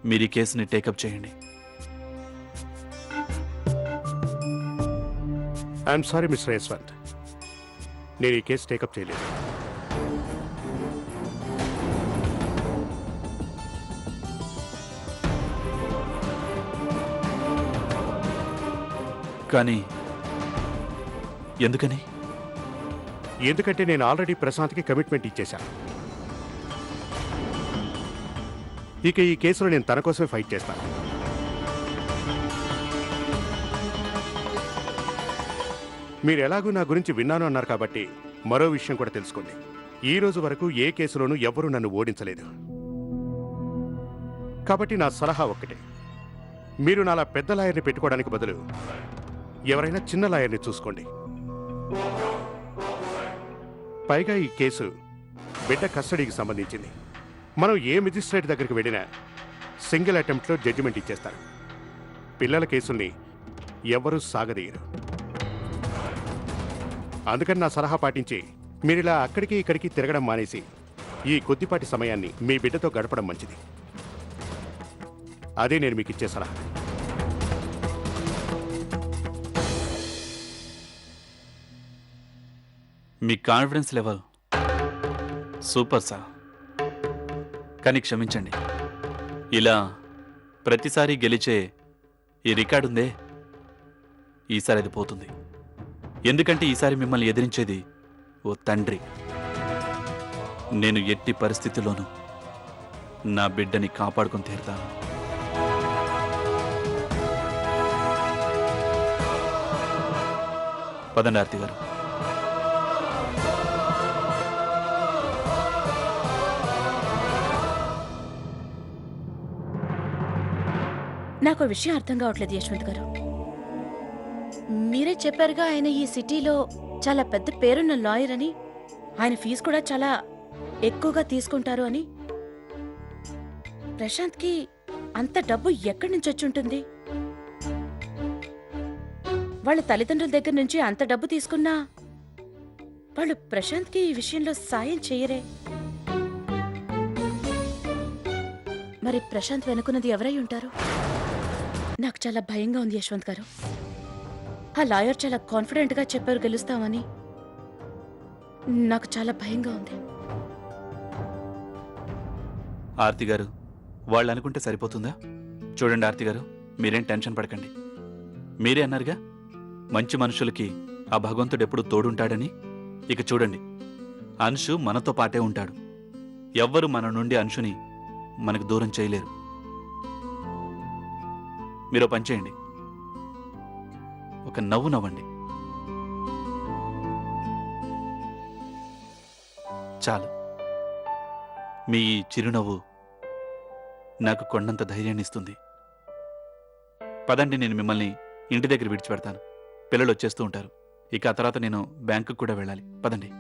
మీరు ఈ కేసుని టేకప్ చేయండి. ఐఎమ్ సారీ మిస్టర్ యశ్వంత్, నేను ఈ కేసు టేకప్ చేయలేదు. కానీ ఎందుకని? ఎందుకంటే నేను ఆల్రెడీ ప్రశాంత్కి కమిట్మెంట్ ఇచ్చేశాను. ఇక ఈ కేసులో నేను తన కోసమే ఫైట్ చేస్తాను. మీరు ఎలాగూ నా గురించి విన్నాను అన్నారు కాబట్టి మరో విషయం కూడా తెలుసుకోండి. ఈ రోజు వరకు ఏ కేసులోనూ ఎవ్వరూ నన్ను ఓడించలేదు. కాబట్టి నా సలహా ఒక్కటే, మీరు నాలా పెద్ద లాయర్ని పెట్టుకోవడానికి బదులు ఎవరైనా చిన్న లాయర్ని చూసుకోండి. పైగా ఈ కేసు బిడ్డ కస్టడీకి సంబంధించింది. మనం ఏ మెజిస్ట్రేట్ దగ్గరికి వెళ్ళినా సింగిల్ అటెంప్ట్లో జడ్జిమెంట్ ఇచ్చేస్తారు. పిల్లల కేసుల్ని ఎవరూ సాగదీయరు. అందుకని నా సలహా పాటించి మీరిలా అక్కడికి ఇక్కడికి తిరగడం మానేసి ఈ కొద్దిపాటి సమయాన్ని మీ బిడ్డతో గడపడం మంచిది. అదే నేను మీకు ఇచ్చే సలహా. మీ కాన్ఫిడెన్స్ లెవెల్ సూపర్ సార్. కానీ క్షమించండి, ఇలా ప్రతిసారి గెలిచే ఈ రికార్డు ఉందే, ఈసారి అది పోతుంది. ఎందుకంటే ఈసారి మిమ్మల్ని ఎదిరించేది ఓ తండ్రి. నేను ఎట్టి పరిస్థితుల్లోనూ నా బిడ్డని కాపాడుకొని తీరుతాను. పదండి ఆర్తి గారు. నాకు విషయం అర్థం కావట్లేదు యశ్వంత్ గారు. మీరే చెప్పారుగా ఆయన ఈ సిటీలో చాలా పెద్ద పేరున్న లాయర్ అని, ఆయన ఫీజు కూడా చాలా ఎక్కువగా తీసుకుంటారు అని. ప్రశాంత్కి అంత డబ్బు ఎక్కడి నుంచి వచ్చి ఉంటుంది? వాళ్ళ తల్లిదండ్రుల దగ్గర నుంచి అంత డబ్బు తీసుకున్నా వాళ్ళు ప్రశాంత్కి ఈ విషయంలో సాయం చేయరే. మరి ప్రశాంత్ వెనుకున్నది ఎవరై ఉంటారు? నాకు చాలా భయంగా ఉంది యశ్వంత్ గారు. ఆ లాయర్ చాలా కాన్ఫిడెంట్గా చెప్పారు గెలుస్తామని. నాకు చాలా భయంగా ఉంది. ఆర్తి గారు, వాళ్ళు అనుకుంటే సరిపోతుందా? చూడండి ఆర్తి గారు, మీరేం టెన్షన్ పడకండి. మీరే అన్నారుగా మంచి మనుషులకి ఆ భగవంతుడు ఎప్పుడు తోడుంటాడని. ఇక చూడండి, అంశు మనతో పాటే ఉంటాడు. ఎవ్వరు మన నుండి అంశుని మనకు దూరం చేయలేరు. మీరు పని చేయండి, ఒక నవ్వు నవ్వండి చాలు. మీ ఈ చిరునవ్వు నాకు కొండంత ధైర్యాన్ని ఇస్తుంది. పదండి, నేను మిమ్మల్ని ఇంటి దగ్గర విడిచిపెడతాను. పిల్లలు వచ్చేస్తూ ఉంటారు. ఇక ఆ తర్వాత నేను బ్యాంకుకు కూడా వెళ్ళాలి. పదండి.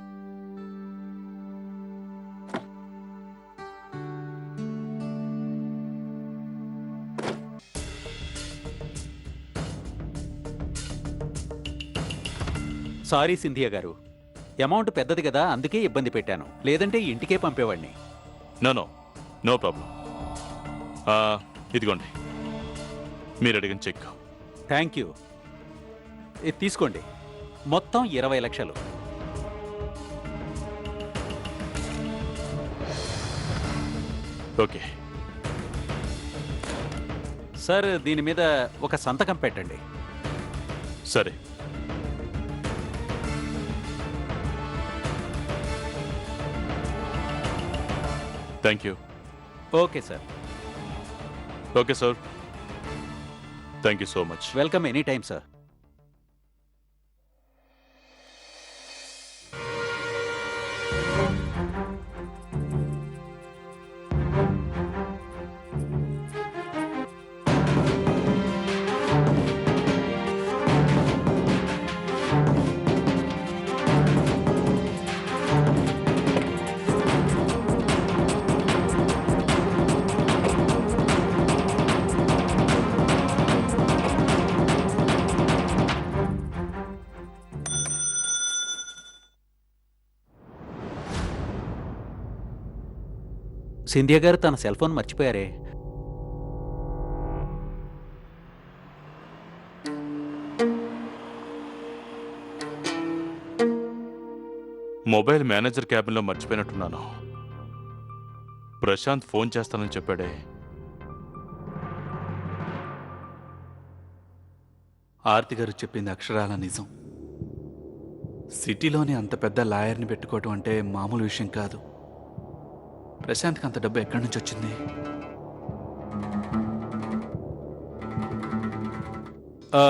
సారీ సింధియా గారు, అమౌంట్ పెద్దది కదా, అందుకే ఇబ్బంది పెట్టాను. లేదంటే ఇంటికే పంపేవాడిని. No problem. ఇదిగోండి మీరు అడిగిన చెక్. Thank you. ఇది తీసుకోండి, మొత్తం 20 లక్షలు. ఓకే సార్, దీని మీద ఒక సంతకం పెట్టండి. సరే. Thank you. Okay sir. Okay sir, thank you so much. Welcome any time sir. Scindia garu తన సెల్ ఫోన్ మర్చిపోయారే. మొబైల్ మేనేజర్ క్యాబిన్లో మర్చిపోయినట్టున్నాను. ప్రశాంత్ ఫోన్ చేస్తానని చెప్పాడే. ఆర్తి గారు చెప్పింది అక్షరాల నిజం. సిటీలోనే అంత పెద్ద లాయర్ని పెట్టుకోవటం అంటే మామూలు విషయం కాదు. ప్రశాంత్కి అంత డబ్బు ఎక్కడి నుంచి వచ్చింది? ఆ,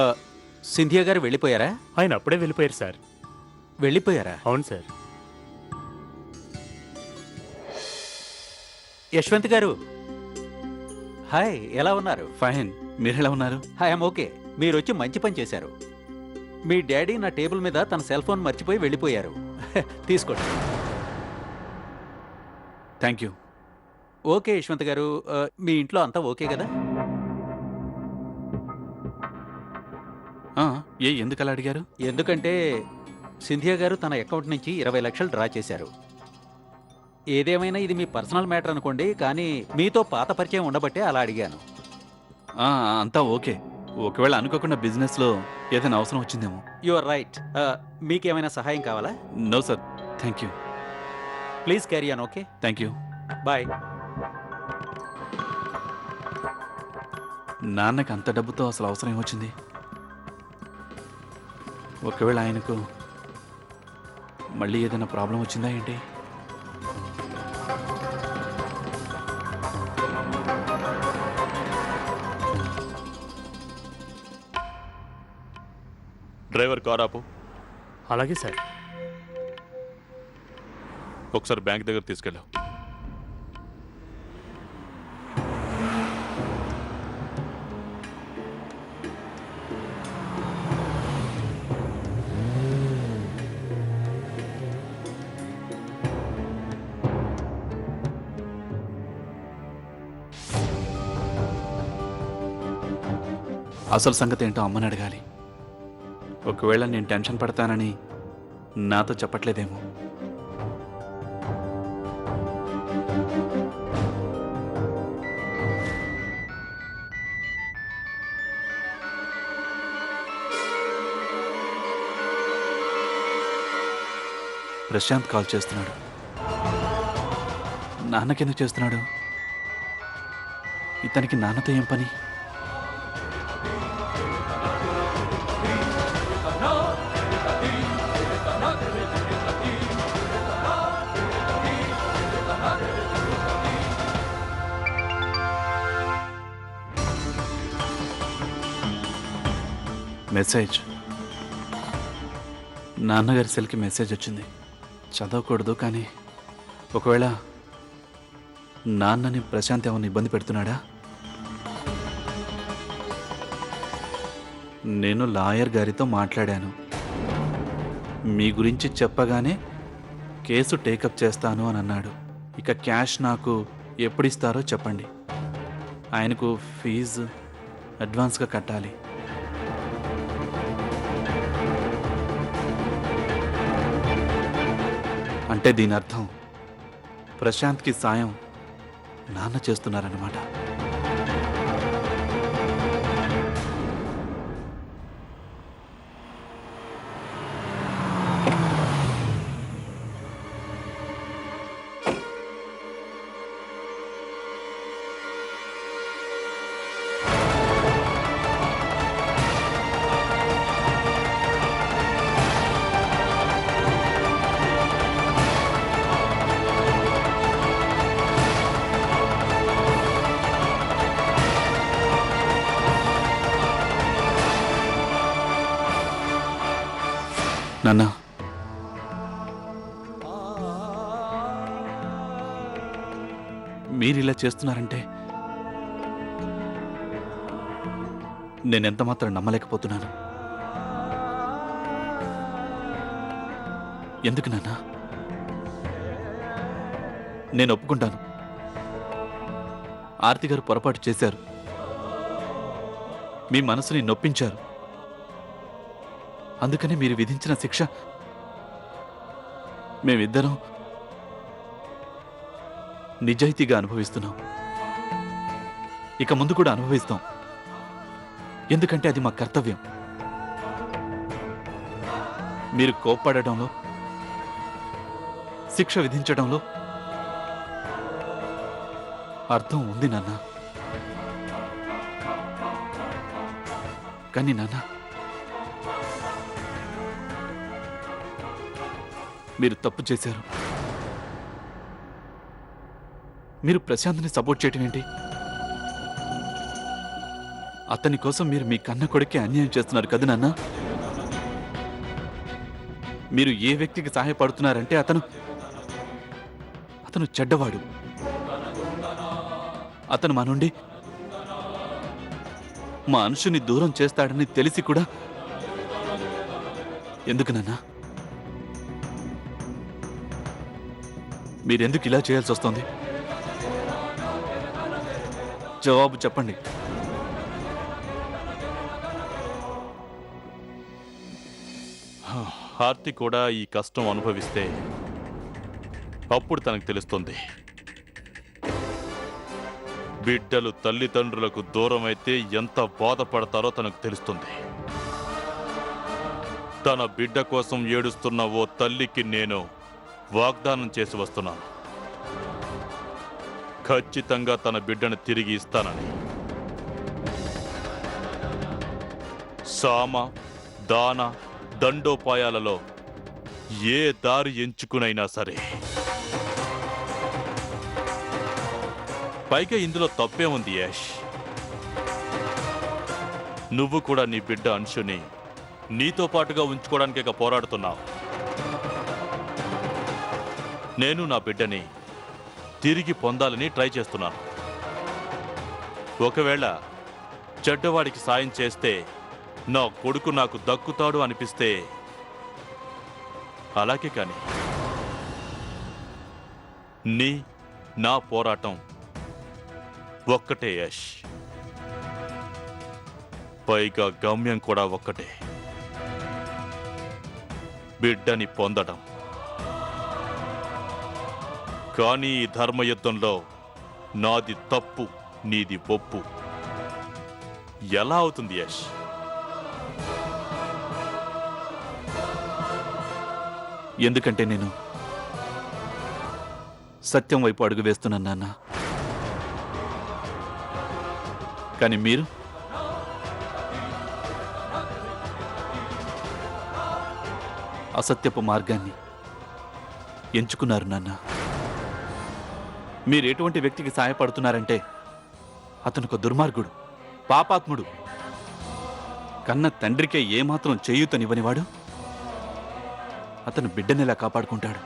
సింధియా గారు వెళ్ళిపోయారా? ఆయన అప్పుడే వెళ్ళిపోయారు సార్. వెళ్ళిపోయారా? అవును సార్. యశ్వంత్ గారు, హాయ్, ఎలా ఉన్నారు? ఫైన్. మీరెలా ఉన్నారు? Hi, okay. మీరు వచ్చి మంచి పని చేశారు. మీ డాడీ నా టేబుల్ మీద తన సెల్ ఫోన్ మర్చిపోయి వెళ్ళిపోయారు. తీసుకోండి. Thank you. ఓకే యశ్వంత్ గారు, మీ ఇంట్లో అంతా ఓకే కదా? ఎందుకు అలా అడిగారు? ఎందుకంటే సింధియా గారు తన అకౌంట్ నుంచి 20 లక్షలు డ్రా చేశారు. ఏదేమైనా ఇది మీ పర్సనల్ మ్యాటర్ అనుకోండి, కానీ మీతో పాత పరిచయం ఉండబట్టే అలా అడిగాను. అంతా ఓకే. ఒకవేళ అనుకోకుండా బిజినెస్లో ఏదైనా అవసరం వచ్చిందేమో. You are right. మీకేమైనా సహాయం కావాలా? No sir, thank you. Please carry on. Okay, thank you. Bye. నాన్నకి అంత డబ్బుతో అసలు అవసరం ఏమొచ్చింది? ఒకవేళ ఆయనకు మళ్ళీ ఏదైనా ప్రాబ్లం వచ్చిందా ఏంటి? డ్రైవర్ కార్ ఆపు. అలాగే సార్. ఒకసారి బ్యాంక్ దగ్గర తీసుకెళ్ళావు. అసలు సంగతి ఏంటో అమ్మని అడగాలి. ఒకవేళ నేను టెన్షన్ పడతానని నాతో చెప్పట్లేదేమో. ప్రశాంత్ కాల్ చేస్తున్నాడు. నాన్నకెందుకు చేస్తున్నాడు? ఇతనికి నాన్నతో ఏం పని? మెసేజ్. నాన్నగారి సెల్కి మెసేజ్ వచ్చింది. చదవకూడదు, కానీ ఒకవేళ నాన్నని ప్రశాంత్ ఏమైనా ఇబ్బంది పెడుతున్నాడా? నేను లాయర్ గారితో మాట్లాడాను. మీ గురించి చెప్పగానే కేసు టేకప్ చేస్తాను అని అన్నాడు. ఇక క్యాష్ నాకు ఎప్పుడు ఇస్తారో చెప్పండి. ఆయనకు ఫీజు అడ్వాన్స్గా కట్టాలి. అంటే దీని అర్థం ప్రశాంత్కి సాయం నాన్న చేస్తున్నారన్నమాట. నాన్న, మీరు ఇలా చేస్తున్నారంటే నేనెంత మాత్రం నమ్మలేకపోతున్నాను. ఎందుకు నాన్న? నేను ఒప్పుకుంటాను, ఆర్తి గారు పొరపాటు చేశారు. మీ మనసుని నొప్పించారు. అందుకని మీరు విధించిన శిక్ష మేమిద్దరం నిజాయితీగా అనుభవిస్తున్నాం. ఇక ముందు కూడా అనుభవిస్తాం. ఎందుకంటే అది మా కర్తవ్యం. మీరు కోప్పడడంలో, శిక్ష విధించడంలో అర్థం ఉంది నాన్న. కానీ నాన్న, మీరు తప్పు చేశారు. మీరు ప్రశాంత్ని సపోర్ట్ చేయటం ఏంటి? అతని కోసం మీరు మీ కన్న కొడుకే అన్యాయం చేస్తున్నారు కదా నాన్న. మీరు ఏ వ్యక్తికి సహాయపడుతున్నారంటే అతను చెడ్డవాడు. అతను మా నుండి మా అనుషుని దూరం చేస్తాడని తెలిసి కూడా ఎందుకు నాన్న? మీరెందుకు ఇలా చేయాల్సి వస్తుంది? జవాబు చెప్పండి. హార్తి కూడా ఈ కష్టం అనుభవిస్తే అప్పుడు తనకు తెలుస్తుంది. బిడ్డలు తల్లిదండ్రులకు దూరం అయితే ఎంత బాధపడతారో తనకు తెలుస్తుంది. తన బిడ్డ కోసం ఏడుస్తున్న ఓ తల్లికి నేను వాగ్దానం చేసి వస్తున్నాను. ఖచ్చితంగా తన బిడ్డను తిరిగి ఇస్తానని. సామ, దాన, దండోపాయాలలో ఏ దారి ఎంచుకునైనా సరే. పైగా ఇందులో తప్పే ఉంది యష్. నువ్వు కూడా నీ బిడ్డ అంశుని నీతో పాటుగా ఉంచుకోవడానికే పోరాడుతున్నావు. నేను నా బిడ్డని తిరిగి పొందాలని ట్రై చేస్తున్నాను. ఒకవేళ చెడ్డవాడికి సాయం చేస్తే నా కొడుకు నాకు దక్కుతాడు అనిపిస్తే అలాగే. కానీ నా పోరాటం ఒక్కటే యష్. పైగా గమ్యం కూడా ఒక్కటే, బిడ్డని పొందడం. కానీ ఈ ధర్మయుద్ధంలో నాది తప్పు, నీది ఒప్పు. ఎలా అవుతుంది యష్? ఎందుకంటే నేను సత్యం వైపు అడుగు వేస్తున్నాను నాన్న. కానీ మీరు అసత్యపు మార్గాన్ని ఎంచుకున్నారు నాన్న. మీరు ఎటువంటి వ్యక్తికి సహాయపడుతున్నారంటే అతను ఒక దుర్మార్గుడు, పాపాత్ముడు, కన్న తండ్రికే ఏమాత్రం చేయూతనివ్వనివాడు. అతను బిడ్డనెలా కాపాడుకుంటాడు?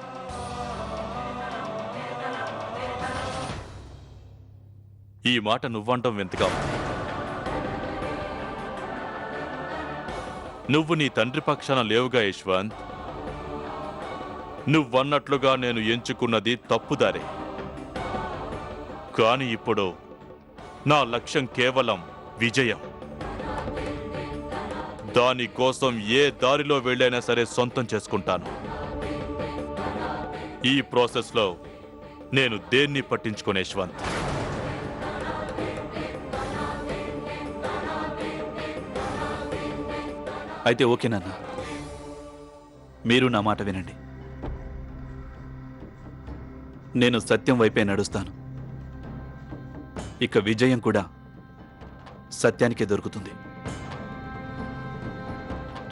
ఈ మాట నువ్వంటాం వింతగా ఉంది. నువ్వు నీ తండ్రి పక్షాన లేవుగా యశ్వంత్. నువ్వన్నట్లుగా నేను ఎంచుకున్నది తప్పుదారే. కానీ ఇప్పుడు నా లక్ష్యం కేవలం విజయం. దానికోసం ఏ దారిలో వెళ్ళైనా సరే సొంతం చేసుకుంటాను. ఈ ప్రాసెస్లో నేను దేన్ని పట్టించుకోను యశ్వంత్. అయితే ఓకే నాన్న, మీరు నా మాట వినండి. నేను సత్యం వైపే నడుస్తాను. ఇక విజయం కూడా సత్యానికే దొరుకుతుంది.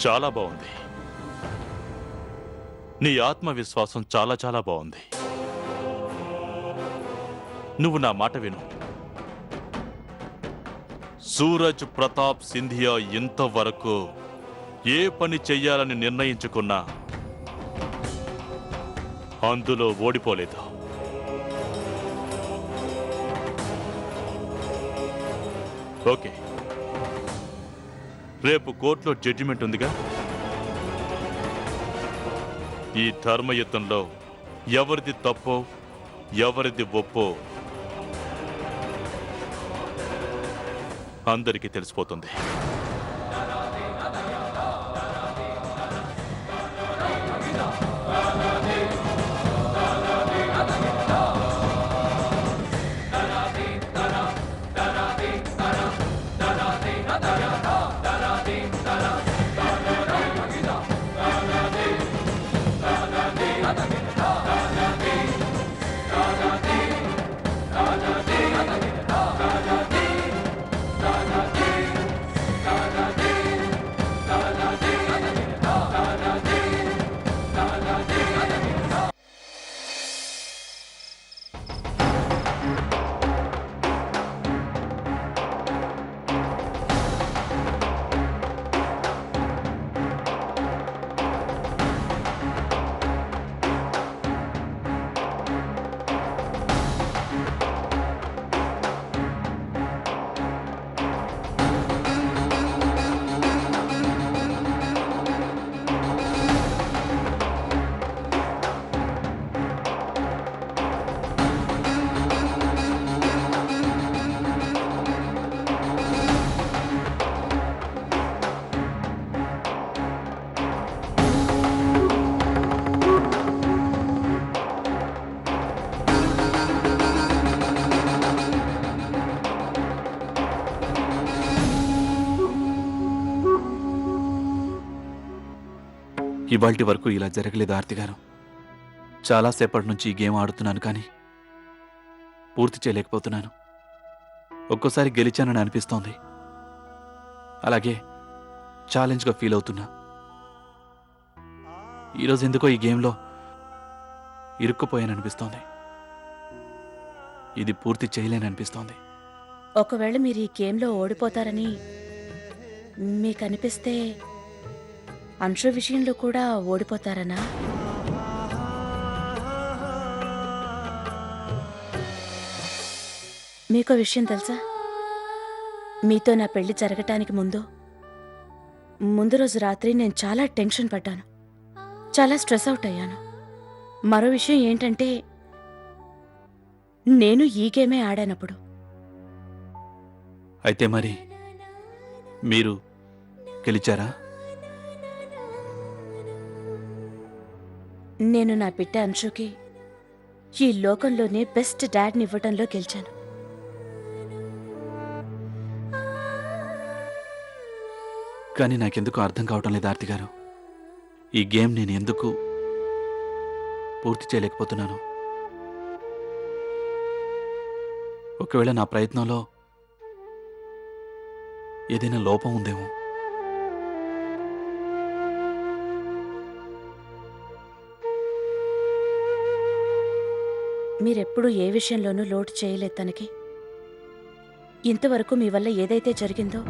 చాలా బాగుంది. నీ ఆత్మవిశ్వాసం చాలా చాలా బాగుంది. నువ్వు నా మాట విను. సూరజ్ ప్రతాప్ సింధియా ఇంతవరకు ఏ పని చెయ్యాలని నిర్ణయించుకున్నా అందులో ఓడిపోలేదు. ఓకే, రేపు కోర్టులో జడ్జిమెంట్ ఉందిగా. ఈ ధర్మయుద్ధంలో ఎవరిది తప్పో ఎవరిది ఒప్పో అందరికీ తెలిసిపోతుంది. ఇవాల్టి వరకు ఇలా జరగలేదు ఆర్తి గారు. చాలాసేపటి నుంచి ఈ గేమ్ ఆడుతున్నాను కానీ పూర్తి చేయలేకపోతున్నాను. ఒక్కోసారి గెలిచానని అనిపిస్తోంది, అలాగే ఛాలెంజ్గా ఫీల్ అవుతున్నా. ఈరోజు ఎందుకో ఈ గేమ్లో ఇరుక్కుపోయాననిపిస్తోంది. ఇది పూర్తి చేయలేననిపిస్తోంది. ఒకవేళ మీరు ఈ గేమ్లో ఓడిపోతారని మీకు అనిపిస్తే అంశు విషయంలో కూడా ఓడిపోతారనా? మీకో విషయం తెలుసా? మీతో నా పెళ్లి జరగటానికి ముందు రోజు రాత్రి నేను చాలా టెన్షన్ పడ్డాను, చాలా స్ట్రెస్ అవుట్ అయ్యాను. మరో విషయం ఏంటంటే నేను ఈ గేమే ఆడానప్పుడు. అయితే మరి మీరు గెలిచారా? నేను నా బిడ్డ అంశుకి ఈ లోకంలోనే బెస్ట్ డాడ్ని ఇవ్వటంలో గెలిచాను. కానీ నాకెందుకు అర్థం కావటం లేదు ఆర్తి గారు. ఈ గేమ్ నేను ఎందుకు పూర్తి చేయలేకపోతున్నాను? ఒకవేళ నా ప్రయత్నంలో ఏదైనా లోపం ఉందేమో. మీరెప్పుడూ ఏ విషయంలోనూ లోటు చేయలేదు తనకి. ఇంతవరకు మీ వల్ల ఏదైతే జరిగిందో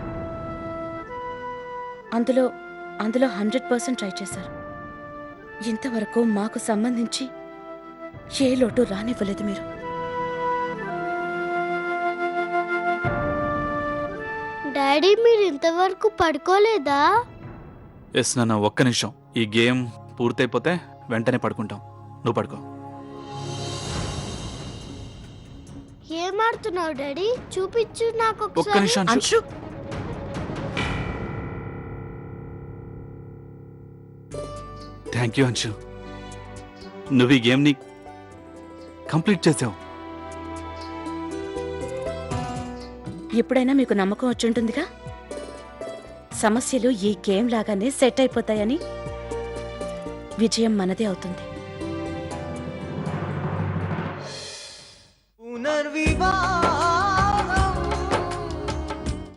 అందులో 100% ట్రై చేశారు. ఇంతవరకు మాకు సంబంధించి ఏ లోటు రానివ్వలేదు మీరు. డాడీ మీరు ఇంతవరకు పడుకోలేదా? ఎస్ నాన్న, ఒక్క నిమిషం. ఈ గేమ్ పూర్తయిపోతే వెంటనే పడుకుంటాం. నువ్వు పడుకో. ఏం ఆడుతున్నావు డాడీ? చూపించు నాకు ఒక్క ఒకసారి. నిమిషం అంశు. Anshu, thank you Anshu. నువ్వు ఈ గేమ్ని కంప్లీట్ చేసావు. ఎప్పుడైనా మీకు నమ్మకం వచ్చుంటుందిగా సమస్యలు ఈ గేమ్ లాగానే సెట్ అయిపోతాయని. విజయం మనదే అవుతుంది. పునర్వివాహ